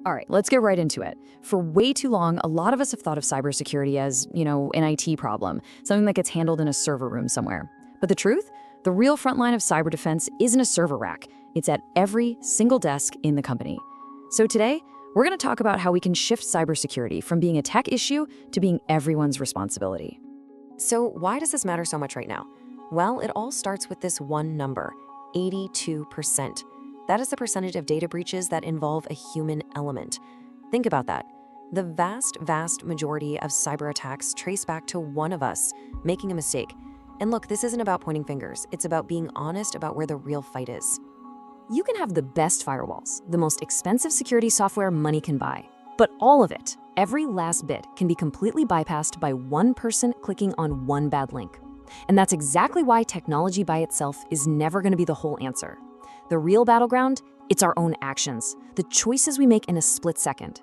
All right, let's get right into it. For way too long, a lot of us have thought of cybersecurity as, an IT problem, something that gets handled in a server room somewhere. But the truth? The real front line of cyber defense isn't a server rack. It's at every single desk in the company. So today, we're going to talk about how we can shift cybersecurity from being a tech issue to being everyone's responsibility. So why does this matter so much right now? Well, it all starts with this one number, 82%. That is the percentage of data breaches that involve a human element. Think about that. The vast majority of cyber attacks trace back to one of us making a mistake. And look, this isn't about pointing fingers. It's about being honest about where the real fight is. You can have the best firewalls, the most expensive security software money can buy. But all of it, every last bit, can be completely bypassed by one person clicking on one bad link. And that's exactly why technology by itself is never going to be the whole answer. The real battleground, it's our own actions, the choices we make in a split second.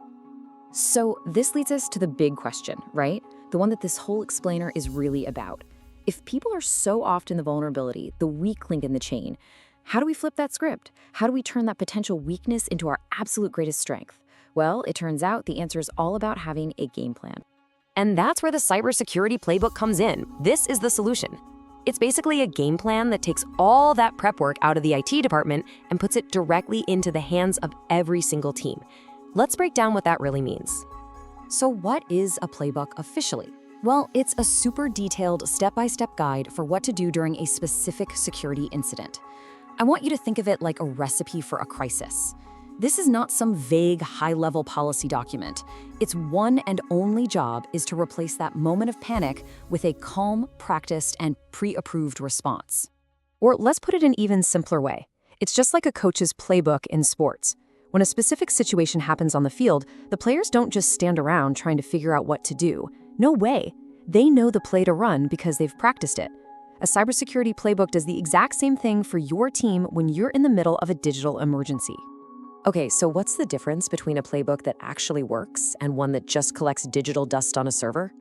So this leads us to the big question, right? The one that this whole explainer is really about. If people are so often the vulnerability, the weak link in the chain, how do we flip that script? How do we turn that potential weakness into our absolute greatest strength? Well, it turns out the answer is all about having a game plan. And that's where the Cybersecurity Playbook comes in. This is the solution. It's basically a game plan that takes all that prep work out of the IT department and puts it directly into the hands of every single team. Let's break down what that really means. So what is a playbook officially? Well, it's a super detailed step-by-step guide for what to do during a specific security incident. I want you to think of it like a recipe for a crisis. This is not some vague, high-level policy document. Its one and only job is to replace that moment of panic with a calm, practiced, and pre-approved response. Or let's put it in an even simpler way. It's just like a coach's playbook in sports. When a specific situation happens on the field, the players don't just stand around trying to figure out what to do. No way. They know the play to run because they've practiced it. A cybersecurity playbook does the exact same thing for your team when you're in the middle of a digital emergency. Okay, so what's the difference between a playbook that actually works and one that just collects digital dust on a server?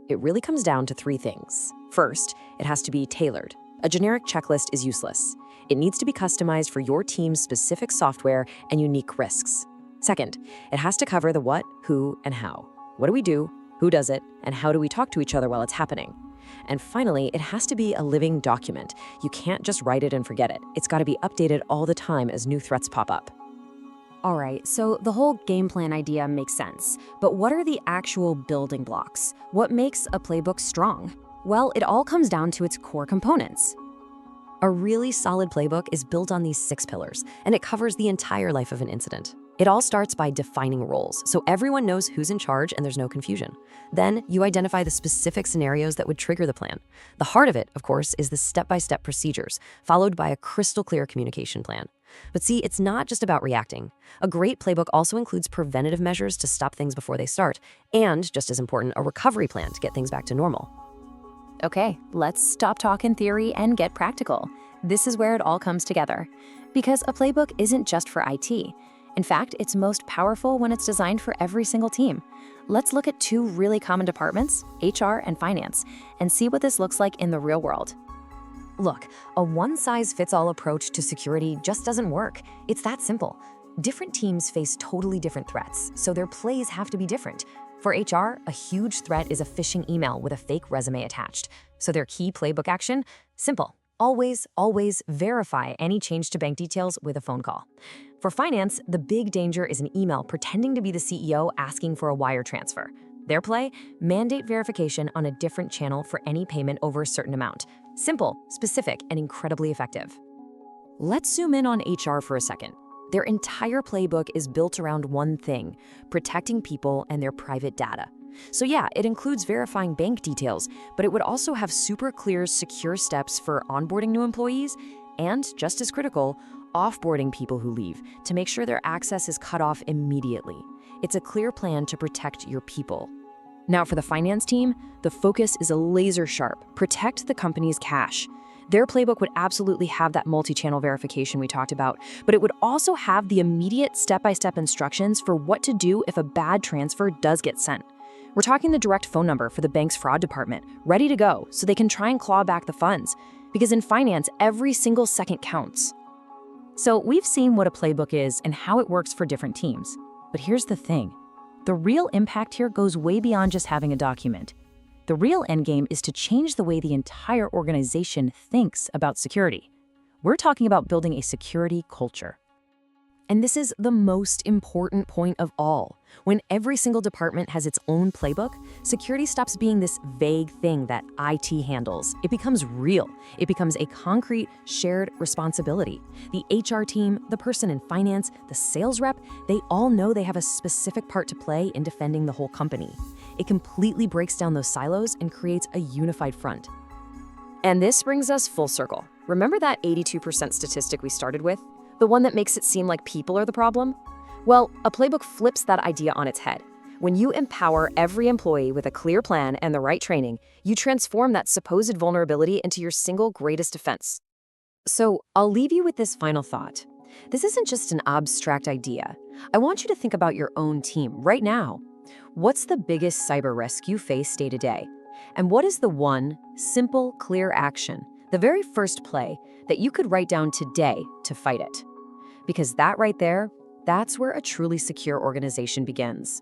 It really comes down to three things. First, it has to be tailored. A generic checklist is useless. It needs to be customized for your team's specific software and unique risks. Second, it has to cover the what, who, and how. What do we do? Who does it? And how do we talk to each other while it's happening? And finally, it has to be a living document. You can't just write it and forget it. It's got to be updated all the time as new threats pop up. All right, so the whole game plan idea makes sense, but what are the actual building blocks? What makes a playbook strong? Well, it all comes down to its core components. A really solid playbook is built on these 6 pillars, and it covers the entire life of an incident. It all starts by defining roles, so everyone knows who's in charge and there's no confusion. Then you identify the specific scenarios that would trigger the plan. The heart of it, of course, is the step-by-step procedures, followed by a crystal clear communication plan. But see, it's not just about reacting. A great playbook also includes preventative measures to stop things before they start, and, just as important, a recovery plan to get things back to normal. Okay, let's stop talking theory and get practical. This is where it all comes together. Because a playbook isn't just for IT. In fact, it's most powerful when it's designed for every single team. Let's look at 2 really common departments, HR and finance, and see what this looks like in the real world. Look, a one-size-fits-all approach to security just doesn't work. It's that simple. Different teams face totally different threats, so their plays have to be different. For HR, a huge threat is a phishing email with a fake resume attached. So their key playbook action? Simple. Always verify any change to bank details with a phone call. For finance, the big danger is an email pretending to be the CEO asking for a wire transfer. Their play? Mandate verification on a different channel for any payment over a certain amount. Simple, specific, and incredibly effective. Let's zoom in on HR for a second. Their entire playbook is built around one thing: protecting people and their private data. So yeah, it includes verifying bank details, but it would also have super clear, secure steps for onboarding new employees and, just as critical, offboarding people who leave to make sure their access is cut off immediately. It's a clear plan to protect your people. Now for the finance team, the focus is a laser sharp: protect the company's cash. Their playbook would absolutely have that multi-channel verification we talked about, but it would also have the immediate step-by-step instructions for what to do if a bad transfer does get sent. We're talking the direct phone number for the bank's fraud department, ready to go so they can try and claw back the funds. Because in finance, every single second counts. So we've seen what a playbook is and how it works for different teams. But here's the thing. The real impact here goes way beyond just having a document. The real endgame is to change the way the entire organization thinks about security. We're talking about building a security culture. And this is the most important point of all. When every single department has its own playbook, security stops being this vague thing that IT handles. It becomes real. It becomes a concrete, shared responsibility. The HR team, the person in finance, the sales rep, they all know they have a specific part to play in defending the whole company. It completely breaks down those silos and creates a unified front. And this brings us full circle. Remember that 82% statistic we started with? The one that makes it seem like people are the problem? Well, a playbook flips that idea on its head. When you empower every employee with a clear plan and the right training, you transform that supposed vulnerability into your single greatest defense. So I'll leave you with this final thought. This isn't just an abstract idea. I want you to think about your own team right now. What's the biggest cyber risk you face day to day? And what is the one simple, clear action, the very first play, that you could write down today to fight it? Because that right there, that's where a truly secure organization begins.